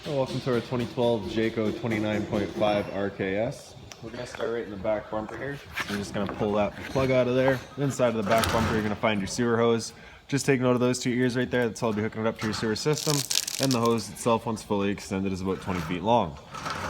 Well, welcome to our 2012 Jayco 29.5 RKS. We're going to start right in the back bumper here. So you're just going to pull that plug out of there. Inside of the back bumper, you're going to find your sewer hose. Just take note of those two ears right there. That's how I'll be hooking it up to your sewer system. And the hose itself, once fully extended, is about 20 feet long.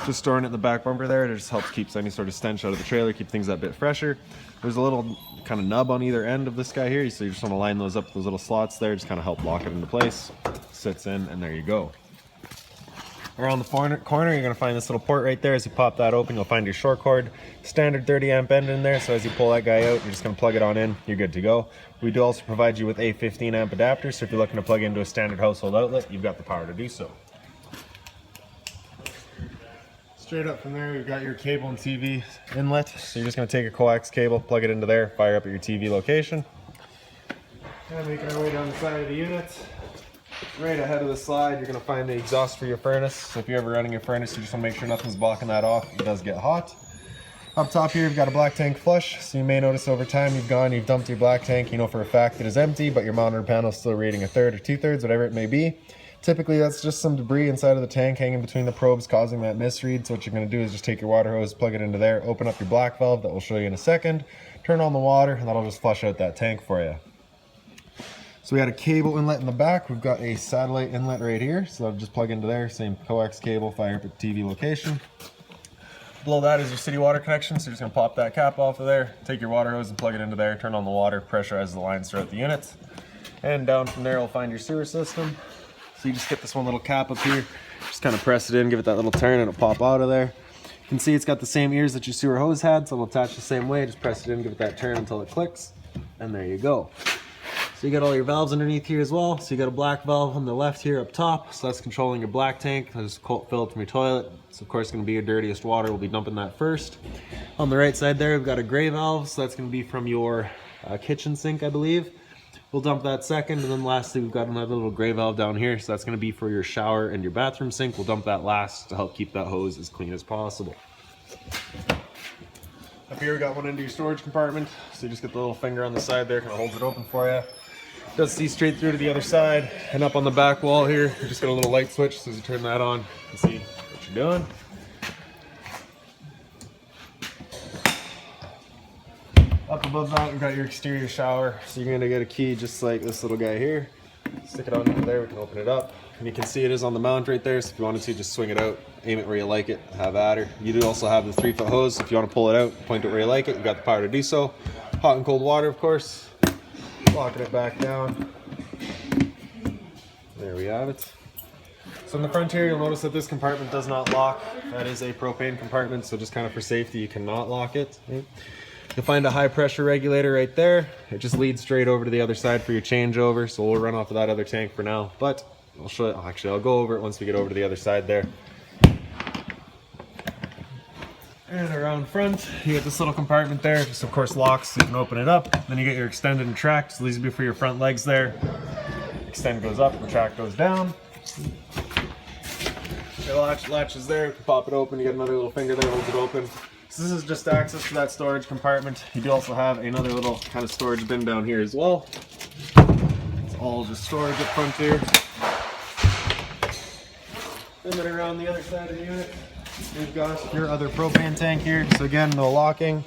Just storing it in the back bumper there, it just helps keep any sort of stench out of the trailer, keep things that bit fresher. There's a little kind of nub on either end of this guy here, so you just want to line those up with those little slots there, just kind of help lock it into place. Sits in, and there you go. Around the corner, you're going to find this little port right there. As you pop that open, you'll find your short cord. Standard 30 amp end in there, so as you pull that guy out, you're just going to plug it on in. You're good to go. We do also provide you with a 15 amp adapter, so if you're looking to plug into a standard household outlet, you've got the power to do so. Straight up from there, we've got your cable and TV inlet. So you're just going to take a coax cable, plug it into there, fire up at your TV location. And making our way down the side of the unit. Right ahead of the slide, you're going to find the exhaust for your furnace. So if you're ever running your furnace, you just want to make sure nothing's blocking that off. It does get hot. Up top here, you've got a black tank flush. So you may notice over time you've dumped your black tank. You know for a fact it is empty, but your monitor panel is still reading 1/3 or 2/3, whatever it may be. Typically, that's just some debris inside of the tank hanging between the probes causing that misread. So what you're going to do is just take your water hose, plug it into there, open up your black valve that we'll show you in a second, turn on the water, and that'll just flush out that tank for you. So we got a cable inlet in the back. We've got a satellite inlet right here. So that'll just plug into there. Same coax cable, fire up at the TV location. Below that is your city water connection. So you're just going to pop that cap off of there, take your water hose and plug it into there, turn on the water, pressurize the lines throughout the unit. And down from there, we'll find your sewer system. So you just get this one little cap up here, just kind of press it in, give it that little turn, and it'll pop out of there. You can see it's got the same ears that your sewer hose had, so it'll attach the same way. Just press it in, give it that turn until it clicks, and there you go. So you got all your valves underneath here as well. So you got a black valve on the left here up top, so that's controlling your black tank. That's filled from your toilet. It's of course going to be your dirtiest water. We'll be dumping that first. On the right side there, we've got a gray valve, so that's going to be from your kitchen sink, I believe. We'll dump that second, and then lastly we've got another little gray valve down here, so that's going to be for your shower and your bathroom sink. We'll dump that last to help keep that hose as clean as possible. Up here we got one into your storage compartment, so you just get the little finger on the side there, kind of holds it open for you. Does see straight through to the other side, and up on the back wall here, you just got a little light switch, so as you turn that on, you can see what you're doing. Up above that, we've got your exterior shower. So you're gonna get a key just like this little guy here. Stick it on into there, we can open it up. And you can see it is on the mount right there, so if you wanted to, just swing it out, aim it where you like it, have at her. You do also have the 3-foot hose, so if you wanna pull it out, point it where you like it, you've got the power to do so. Hot and cold water, of course. Locking it back down. There we have it. So in the front here, you'll notice that this compartment does not lock. That is a propane compartment, so just kind of for safety, you cannot lock it. You'll find a high pressure regulator right there. It just leads straight over to the other side for your changeover, so we'll run off of that other tank for now, but I'll show you, actually I'll go over it once we get over to the other side there. And around front, you get this little compartment there. This of course locks, so you can open it up. Then you get your extended and tracked, so these will be for your front legs there. Extend goes up, retract goes down. The latch is there, you can pop it open, you get another little finger there, holds it open. So this is just access to that storage compartment. You do also have another little kind of storage bin down here as well. It's all just storage up front here. And then around the other side of the unit, we've got your other propane tank here. So again, no locking.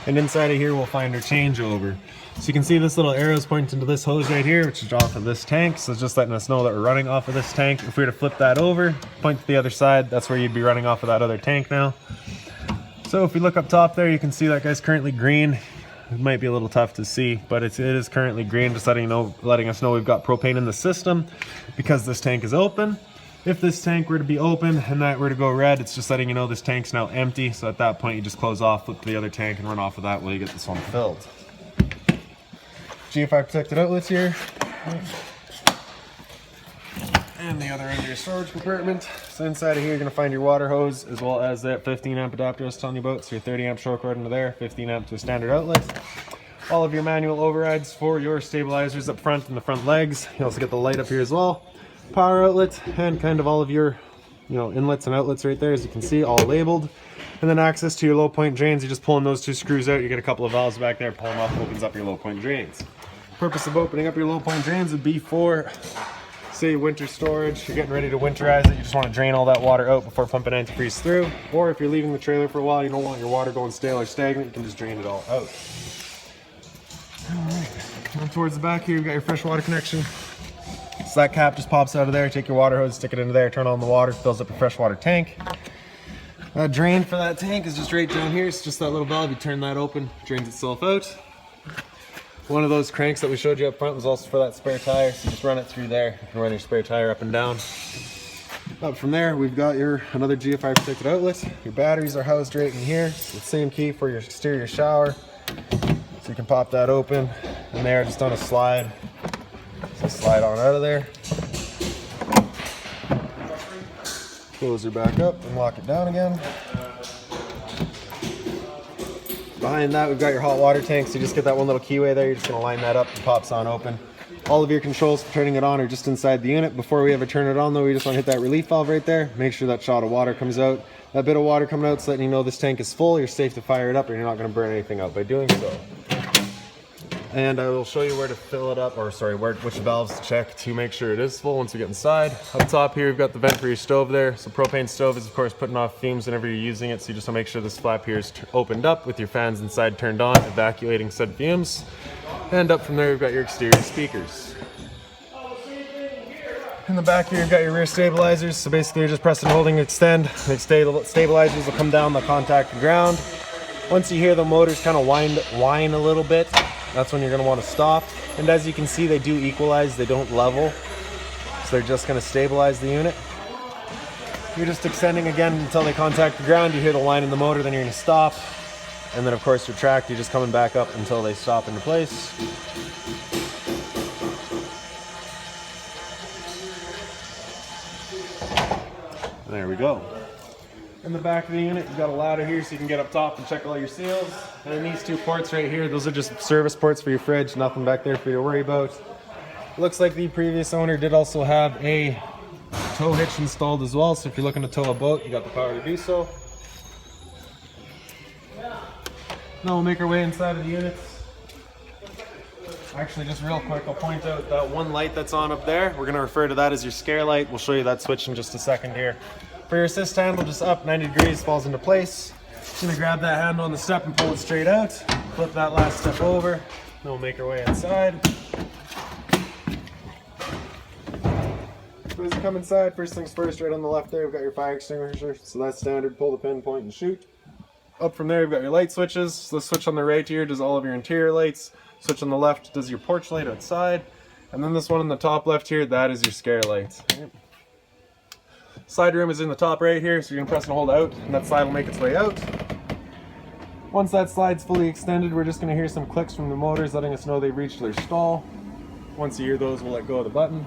And inside of here, we'll find our changeover. So you can see this little arrows pointing to this hose right here, which is off of this tank. So it's just letting us know that we're running off of this tank. If we were to flip that over, point to the other side, that's where you'd be running off of that other tank now. So if we look up top there, you can see that guy's currently green. It might be a little tough to see, but it is currently green, just letting us know we've got propane in the system because this tank is open. If this tank were to be open and that were to go red, it's just letting you know this tank's now empty. So at that point, you just close off, flip to the other tank, and run off of that while you get this one filled. GFI protected outlets here. And the other end of your storage compartment. So inside of here, you're going to find your water hose as well as that 15 amp adapter I was telling you about. So your 30 amp short cord into there, 15 amp to a standard outlet. All of your manual overrides for your stabilizers up front and the front legs. You also get the light up here as well. Power outlet and kind of all of your inlets and outlets right there, as you can see, all labeled. And then access to your low point drains. You're just pulling those two screws out. You get a couple of valves back there, pull them up, opens up your low point drains. The purpose of opening up your low point drains would be for say winter storage, you're getting ready to winterize it, you just want to drain all that water out before pumping antifreeze through. Or if you're leaving the trailer for a while, you don't want your water going stale or stagnant, you can just drain it all out. Alright, and towards the back here, you've got your fresh water connection. So that cap just pops out of there, take your water hose, stick it into there, turn on the water, fills up your freshwater tank. That drain for that tank is just right down here. It's just that little valve, you turn that open, drains itself out. One of those cranks that we showed you up front was also for that spare tire, so just run it through there. You can run your spare tire up and down. Up from there, we've got another GFI protected outlet. Your batteries are housed right in here. It's the same key for your exterior shower. So you can pop that open, and there, just on a slide. So slide on out of there. Close her back up and lock it down again. Behind that, we've got your hot water tank, so you just get that one little keyway there. You're just going to line that up, it pops on open. All of your controls for turning it on are just inside the unit. Before we ever turn it on though, we just want to hit that relief valve right there. Make sure that shot of water comes out. That bit of water coming out is letting you know this tank is full. You're safe to fire it up and you're not going to burn anything out by doing so. And I will show you where to fill it up, or sorry, which valves to check to make sure it is full once we get inside. Up top here, we've got the vent for your stove there. So propane stove is of course putting off fumes whenever you're using it. So you just want to make sure this flap here is opened up with your fans inside turned on, evacuating said fumes. And up from there, we've got your exterior speakers. In the back here, you've got your rear stabilizers. So basically you're just pressing, holding, extend. The stabilizers will come down, they'll contact the ground. Once you hear the motors kind of whine a little bit, that's when you're going to want to stop. And as you can see, they do equalize, they don't level. So they're just going to stabilize the unit. You're just extending again until they contact the ground. You hear the whine in the motor, then you're going to stop. And then of course retract, you're just coming back up until they stop into place. There we go. In the back of the unit, you've got a ladder here so you can get up top and check all your seals. And then these two ports right here, those are just service ports for your fridge, nothing back there for you to worry about. Looks like the previous owner did also have a tow hitch installed as well, so if you're looking to tow a boat, you got the power to do so. Now we'll make our way inside of the units. Actually, just real quick, I'll point out that one light that's on up there. We're going to refer to that as your scare light. We'll show you that switch in just a second here. For your assist handle, just up 90 degrees, falls into place. Just going to grab that handle on the step and pull it straight out. Flip that last step over. Then we'll make our way inside. So as you come inside, first things first, right on the left there, we've got your fire extinguisher. So that's standard, pull the pin, point, and shoot. Up from there, we've got your light switches. So the switch on the right here does all of your interior lights. Switch on the left does your porch light outside. And then this one on the top left here, that is your scare light. Slide room is in the top right here, so you're going to press and hold out, and that slide will make its way out. Once that slide's fully extended, we're just going to hear some clicks from the motors letting us know they've reached their stall. Once you hear those, we'll let go of the button.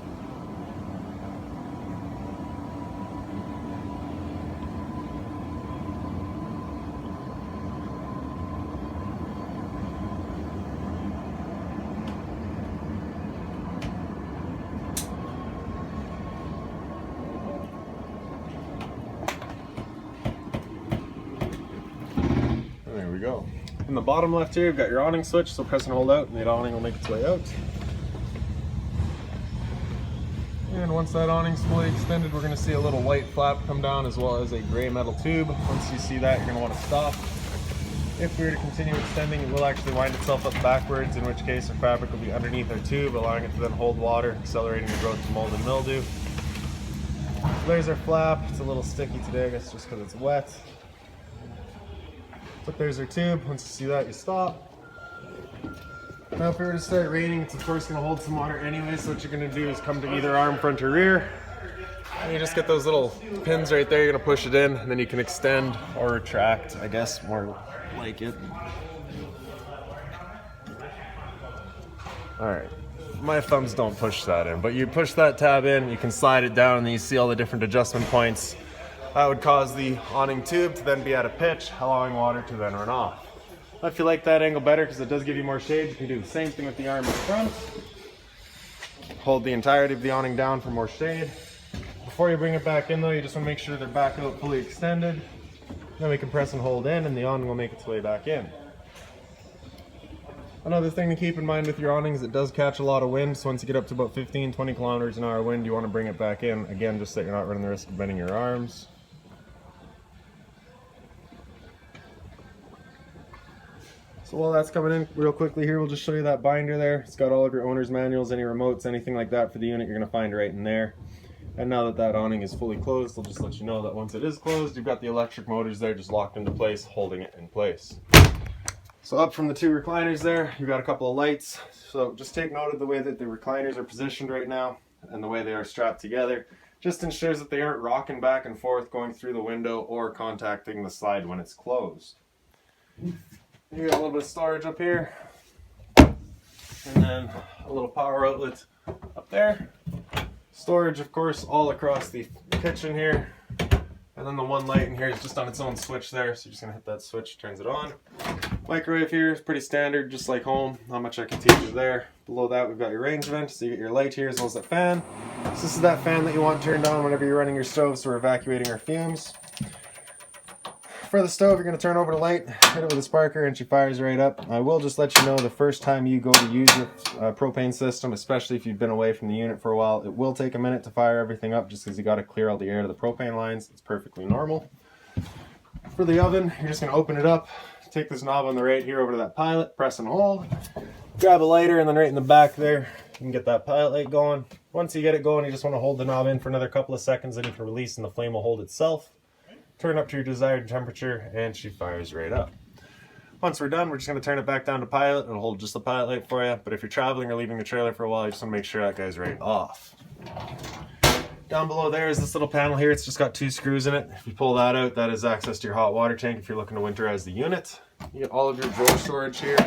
There we go. In the bottom left here, you've got your awning switch, so press and hold out and the awning will make its way out. And once that awning's fully extended, we're going to see a little white flap come down as well as a gray metal tube. Once you see that, you're going to want to stop. If we were to continue extending, it will actually wind itself up backwards, in which case our fabric will be underneath our tube, allowing it to then hold water, accelerating the growth of mold and mildew. So there's our flap. It's a little sticky today, I guess just because it's wet. But there's our tube. Once you see that, you stop. Now if it were to start raining, it's of course going to hold some water anyway, so what you're going to do is come to either arm, front, or rear. And you just get those little pins right there, you're going to push it in, and then you can extend or retract, I guess, more like it. Alright, my thumbs don't push that in, but you push that tab in, you can slide it down, and then you see all the different adjustment points. That would cause the awning tube to then be at a pitch, allowing water to then run off. If you like that angle better, because it does give you more shade, you can do the same thing with the arm in front. Hold the entirety of the awning down for more shade. Before you bring it back in though, you just want to make sure they're back out fully extended. Then we can press and hold in and the awning will make its way back in. Another thing to keep in mind with your awning is it does catch a lot of wind, so once you get up to about 15-20 kilometers an hour wind, you want to bring it back in, again, just so you're not running the risk of bending your arms. So while that's coming in real quickly here, we'll just show you that binder there. It's got all of your owner's manuals, any remotes, anything like that for the unit, you're going to find right in there. And now that that awning is fully closed, I'll just let you know that once it is closed, you've got the electric motors there just locked into place, holding it in place. So up from the two recliners there, you've got a couple of lights. So just take note of the way that the recliners are positioned right now and the way they are strapped together. Just ensures that they aren't rocking back and forth going through the window or contacting the slide when it's closed. You got a little bit of storage up here, and then a little power outlet up there. Storage, of course, all across the kitchen here. And then the one light in here is just on its own switch there, so you're just going to hit that switch, turns it on. Microwave here is pretty standard, just like home. Not much I can teach you there. Below that, we've got your range vent, so you get your light here as well as that fan. So this is that fan that you want turned on whenever you're running your stove, so we're evacuating our fumes. For the stove, you're going to turn over the light, hit it with a sparker, and she fires right up. I will just let you know the first time you go to use your propane system, especially if you've been away from the unit for a while, it will take a minute to fire everything up just because you got to clear all the air to the propane lines. It's perfectly normal. For the oven, you're just going to open it up, take this knob on the right here over to that pilot, press and hold, grab a lighter, and then right in the back there, you can get that pilot light going. Once you get it going, you just want to hold the knob in for another couple of seconds, then you can release and the flame will hold itself. Turn up to your desired temperature, and she fires right up. Once we're done, we're just going to turn it back down to pilot. It'll hold just the pilot light for you, but if you're traveling or leaving the trailer for a while, you just want to make sure that guy's right off. Down below there is this little panel here. It's just got 2 screws in it. If you pull that out, that is access to your hot water tank if you're looking to winterize the unit. You get all of your drawer storage here.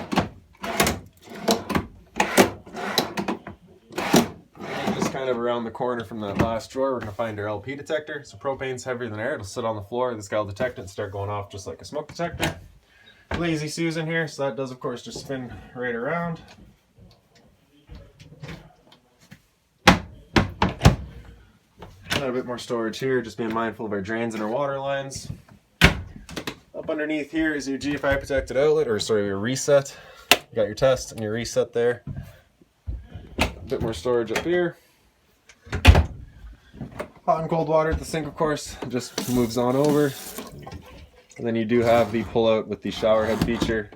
Kind of around the corner from that last drawer, we're going to find our LP detector. So propane's heavier than air. It'll sit on the floor. This guy will detect it and start going off just like a smoke detector. Lazy Susan here, so that does of course just spin right around. Got a bit more storage here, just being mindful of our drains and our water lines. Up underneath here is your GFI protected outlet, or sorry, your reset. You got your test and your reset there. A bit more storage up here. Hot and cold water at the sink, of course, just moves on over. And then you do have the pull out with the shower head feature.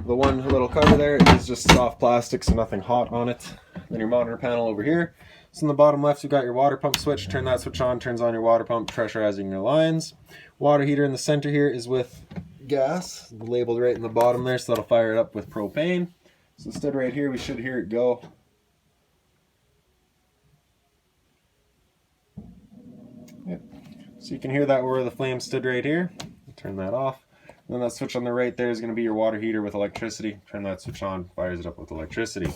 The one little cover there is just soft plastic, so nothing hot on it. Then your monitor panel over here. So in the bottom left, you've got your water pump switch. Turn that switch on, turns on your water pump, pressurizing your lines. Water heater in the center here is with gas, labeled right in the bottom there, so that'll fire it up with propane. So instead right here, we should hear it go. Yep. So you can hear that where the flame stood right here. Turn that off. And then that switch on the right there is going to be your water heater with electricity. Turn that switch on, fires it up with electricity.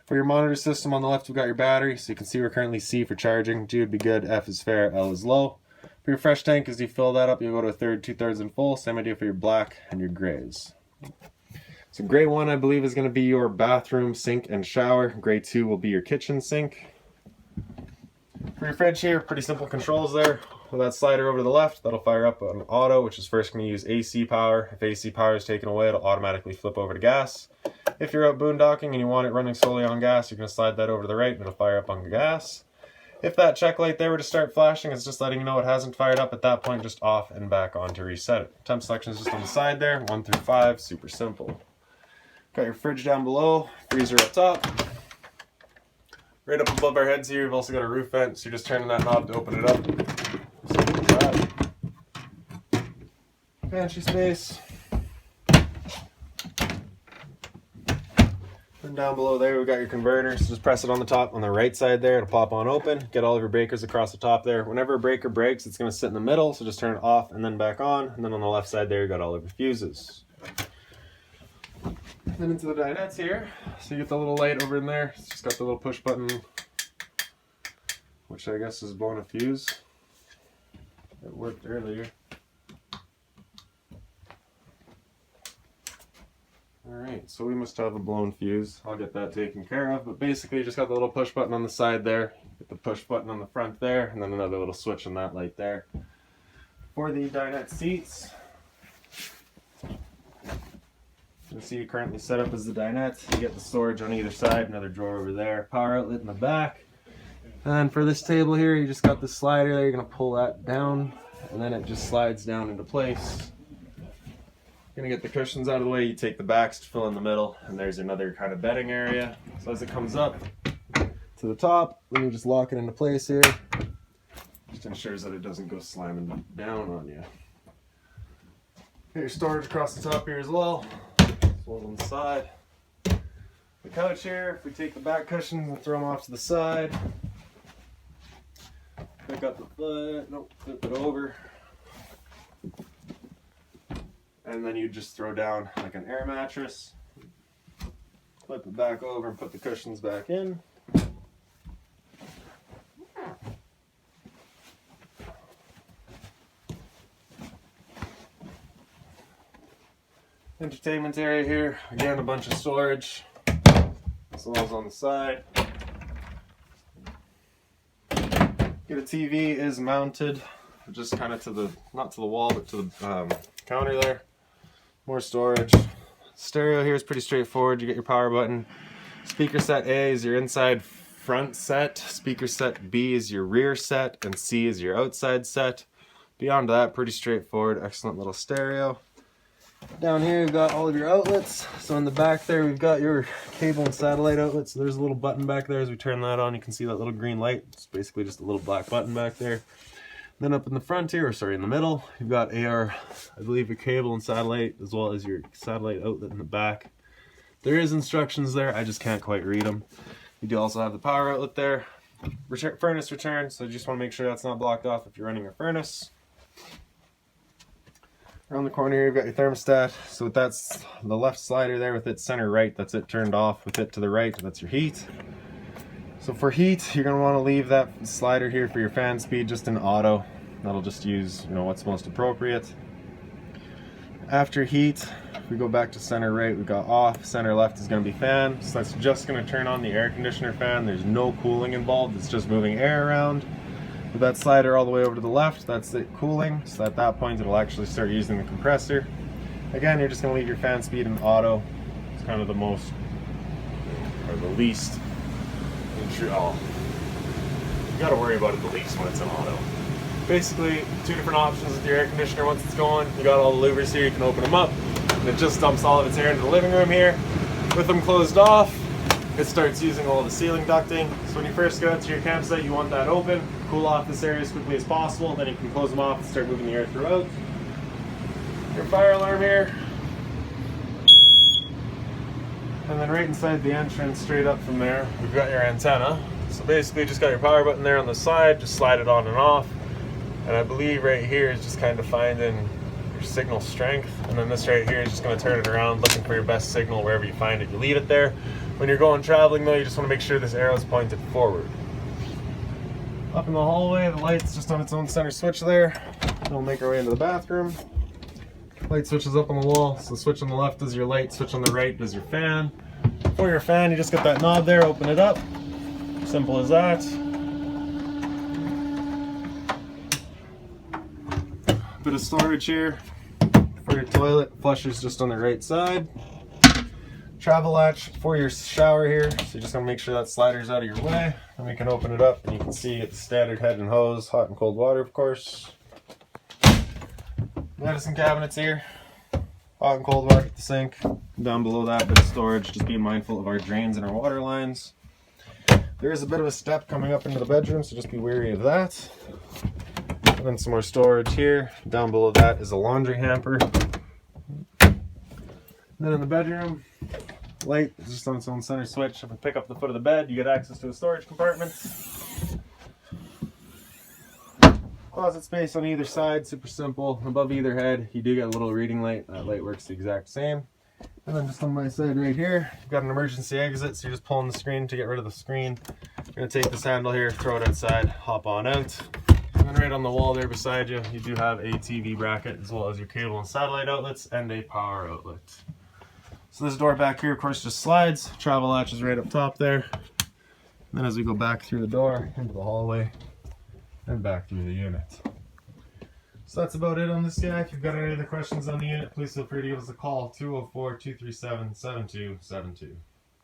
For your monitor system on the left, we've got your battery. So you can see we're currently C for charging. G would be good, F is fair, L is low. For your fresh tank, as you fill that up, you'll go to a third, 2/3 and full. Same idea for your black and your grays. So gray 1, I believe, is going to be your bathroom, sink, and shower. Gray 2 will be your kitchen sink. For your fridge here, pretty simple controls there. With that slider over to the left, that'll fire up on auto, which is first going to use AC power. If AC power is taken away, it'll automatically flip over to gas. If you're out boondocking and you want it running solely on gas, you're going to slide that over to the right and it'll fire up on gas. If that check light there were to start flashing, it's just letting you know it hasn't fired up. At that point, just off and back on to reset it. Temp selection is just on the side there, 1 through 5, super simple. Got your fridge down below, freezer up top. Right up above our heads here, you've also got a roof vent, so you're just turning that knob to open it up. Simple as that. Pantry space. And down below there, we've got your converter, so just press it on the top on the right side there, it'll pop on open. Get all of your breakers across the top there. Whenever a breaker breaks, it's going to sit in the middle, so just turn it off and then back on. And then on the left side there, you got all of your fuses. Then into the dinettes here, so you get the little light over in there. It's just got the little push button, which I guess is blowing a fuse. It worked earlier. Alright, so we must have a blown fuse. I'll get that taken care of, but basically you just got the little push button on the side there, get the push button on the front there, and then another little switch on that light there. For the dinette seats, You see it currently set up as the dinette. You get the storage on either side, another drawer over there, power outlet in the back. And then for this table here, you just got the slider there. You're gonna pull that down, and then it just slides down into place. You're gonna get the cushions out of the way. You take the backs to fill in the middle, and there's another kind of bedding area. So as it comes up to the top, then you just lock it into place here. Just ensures that it doesn't go slamming down on you. Get your storage across the top here as well. On the side. The couch here, if we take the back cushion and throw them off to the side. Pick up the foot, nope, flip it over. And then you just throw down like an air mattress. Flip it back over and put the cushions back in. Entertainment area here, again a bunch of storage, as well as on the side. Get a TV is mounted, just kind of to the, not to the wall, but to the counter there. More storage. Stereo here is pretty straightforward. You get your power button. Speaker set A is your inside front set, speaker set B is your rear set, and C is your outside set. Beyond that, pretty straightforward, excellent little stereo. Down here you've got all of your outlets. So in the back there we've got your cable and satellite outlets. So there's a little button back there. As we turn that on, you can see that little green light. It's basically just a little black button back there. Then up in the front here, or sorry, in the middle, you've got I believe your cable and satellite, as well as your satellite outlet in the back. There is instructions there, I just can't quite read them. You do also have the power outlet there. Furnace return, so you just want to make sure that's not blocked off if you're running your furnace. Around the corner here, you've got your thermostat. So with that's the left slider there with its center right, that's it turned off. With it to the right, that's your heat. So for heat, you're going to want to leave that slider here for your fan speed just in auto. That'll just use, what's most appropriate. After heat, if we go back to center right, we've got off. Center left is going to be fan. So that's just going to turn on the air conditioner fan. There's no cooling involved. It's just moving air around. With that slider all the way over to the left, that's it cooling. So at that point, it'll actually start using the compressor. Again, you're just going to leave your fan speed in auto. It's kind of the most, or the least. You got to worry about it the least when it's in auto. Basically, two different options with your air conditioner once it's going. You got all the louvers here, you can open them up, and it just dumps all of its air into the living room here. With them closed off, it starts using all the ceiling ducting. So when you first go into your campsite, you want that open, cool off this area as quickly as possible, then you can close them off and start moving the air throughout. Your fire alarm here. And then right inside the entrance, straight up from there, we've got your antenna. So basically just got your power button there on the side, just slide it on and off. And I believe right here is just kind of finding your signal strength. And then this right here is just going to turn it around, looking for your best signal wherever you find it. You leave it there. When you're going traveling though, you just want to make sure this arrow is pointed forward. Up in the hallway, the light's just on its own center switch there. We'll make our way into the bathroom. Light switches up on the wall. So the switch on the left is your light, switch on the right is your fan. For your fan, you just got that knob there, open it up. Simple as that. Bit of storage here for your toilet. Flusher's just on the right side. Travel latch for your shower here. So you're just gonna make sure that slider's out of your way. And we can open it up and you can see it's standard head and hose, hot and cold water of course. Medicine cabinets here. Hot and cold water at the sink. Down below that, bit of storage, just being mindful of our drains and our water lines. There is a bit of a step coming up into the bedroom, so just be wary of that. And then some more storage here. Down below that is a laundry hamper. And then in the bedroom, light is just on its own center switch. If we pick up the foot of the bed, you get access to a storage compartment. Closet space on either side, super simple. Above either head, you do get a little reading light. That light works the exact same. And then just on my side right here, you've got an emergency exit, so you're just pulling the screen to get rid of the screen. You're gonna take this handle here, throw it outside, hop on out. And then right on the wall there beside you, you do have a TV bracket as well as your cable and satellite outlets and a power outlet. So this door back here, of course, just slides. Travel latch is right up top there. And then as we go back through the door into the hallway and back through the unit. So that's about it on this guy. If you've got any other questions on the unit, please feel free to give us a call, 204-237-7272.